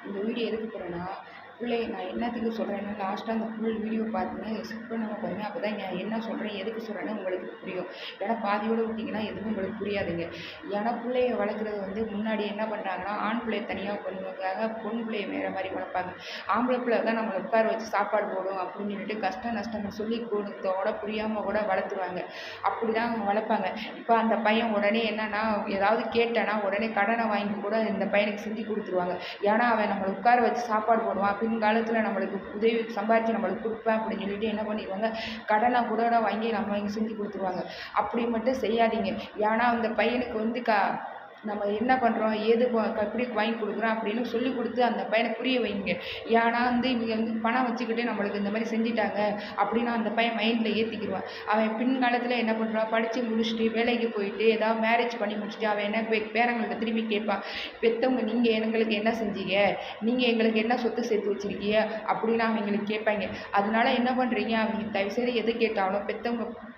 இந்த வீடியோ எதுக்கு போகிறேன்னா, பிள்ளைய நான் என்னத்துக்கு சொல்கிறேன்னா, லாஸ்ட்டாக அந்த ஃபுல் வீடியோ பார்த்துங்க ஸ்கிப் பண்ணாமல் பாருங்கள். அப்போ தான் நான் என்ன சொல்கிறேன், எதுக்கு சொல்கிறேன்னு உங்களுக்கு புரியும். ஏன்னா பாதியோடு விட்டிங்கன்னா எதுவும் உங்களுக்கு புரியாதுங்க. ஏன்னா பிள்ளைய வளர்க்குறது வந்து முன்னாடி என்ன பண்ணுறாங்கன்னா, ஆண் பிள்ளைய தனியாக பண்ணுவாங்க, பொன் பிள்ளைய வேறு மாதிரி வளர்ப்பாங்க. ஆம்பளை பிள்ளை தான் நம்மளை உட்கார வச்சு சாப்பாடு போடும் அப்படின்னு சொல்லிட்டு கஷ்ட நஷ்டங்கள் சொல்லி கொடுத்தோட புரியாமல் கூட வளர்த்துருவாங்க. அப்படி தான் அவங்க வளர்ப்பாங்க. இப்போ அந்த பையன் உடனே என்னன்னா, ஏதாவது கேட்டேன்னா உடனே கடனை வாங்கி கூட இந்த பையனுக்கு செஞ்சு கொடுத்துருவாங்க. ஏன்னா அவன் நம்மளை உட்கார வச்சு சாப்பாடு போடுவான், பின்காலத்தில் நம்மளுக்கு உதவி சம்பாதிச்சு நம்மளுக்கு கொடுப்பேன் அப்படின்னு சொல்லிட்டு என்ன பண்ணிடுவாங்க, கடனை கூட வாங்கி நம்ம இங்கே செஞ்சு கொடுத்துருவாங்க. அப்படி மட்டும் செய்யாதீங்க. ஏன்னா அந்த பையனுக்கு வந்து நம்ம என்ன பண்ணுறோம், ஏது எப்படி வாங்கி கொடுக்குறோம் அப்படின்னு சொல்லி கொடுத்து அந்த பையனை புரிய வைங்க. ஏன்னா வந்து இவங்க வந்து பணம் வச்சுக்கிட்டு நம்மளுக்கு இந்த மாதிரி செஞ்சிட்டாங்க அப்படின்னு அந்த பையன் மைண்டில் ஏற்றிக்கிடுவான். அவன் பின்காலத்தில் என்ன பண்ணுறான், படித்து முடிச்சுட்டு வேலைக்கு போயிட்டு ஏதாவது மேரேஜ் பண்ணி முடிச்சுட்டு அவன் என்ன பேரங்கள்கிட்ட திரும்பி கேட்பான், பெற்றவங்க நீங்கள் எங்களுக்கு என்ன செஞ்சீங்க, நீங்கள் எங்களுக்கு என்ன சொத்து சேர்த்து வச்சுருக்கீங்க அப்படின்னு அவங்களுக்கு கேட்பாங்க. அதனால என்ன பண்ணுறீங்க, அவங்க தயவுசெய்து எது கேட்டாலும் பெற்றவங்க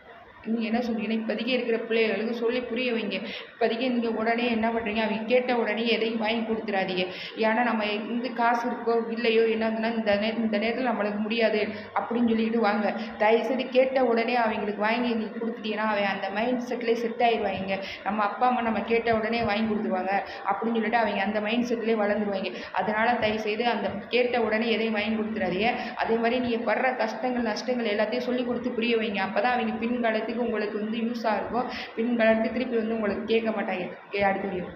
நீங்கள் என்ன சொல்கிறீங்கன்னா, இப்போதைக்கு இருக்கிற பிள்ளைகளுக்கு சொல்லி புரிய வைங்க. இப்போதைக்கு நீங்கள் உடனே என்ன பண்ணுறீங்க, அவங்க கேட்ட உடனே எதையும் வாங்கி கொடுத்துடாதீங்க. ஏன்னா நம்ம எங்கே காசு இருக்கோ இல்லையோ என்னதுன்னா இந்த நேரத்தில் நம்மளுக்கு முடியாது அப்படின்னு சொல்லிட்டு வாங்க. தயவுசெய்து கேட்ட உடனே அவங்களுக்கு வாங்கி நீங்கள் கொடுத்துட்டீங்கன்னா அவன் அந்த மைண்ட் செட்லேயே செட் ஆகிடுவாங்க. நம்ம அப்பா அம்மா நம்ம கேட்ட உடனே வாங்கி கொடுத்துருவாங்க அப்படின்னு சொல்லிட்டு அவங்க அந்த மைண்ட் செட்லேயே வளர்ந்துருவாங்க. அதனால் தயவுசெய்து அந்த கேட்ட உடனே எதையும் வாங்கி கொடுத்துடாதீங்க. அதே மாதிரி நீங்கள் படுற கஷ்டங்கள் நஷ்டங்கள் எல்லாத்தையும் சொல்லி கொடுத்து புரிய வைங்க. அப்போ தான் அவங்க பின்காலத்துக்கு உங்களுக்கு வந்து யூஸாக இருக்கும். பின்காலத்துக்கு திருப்பி வந்து உங்களுக்கு கேட்க மாட்டாங்க. அடுத்த வீடியோ.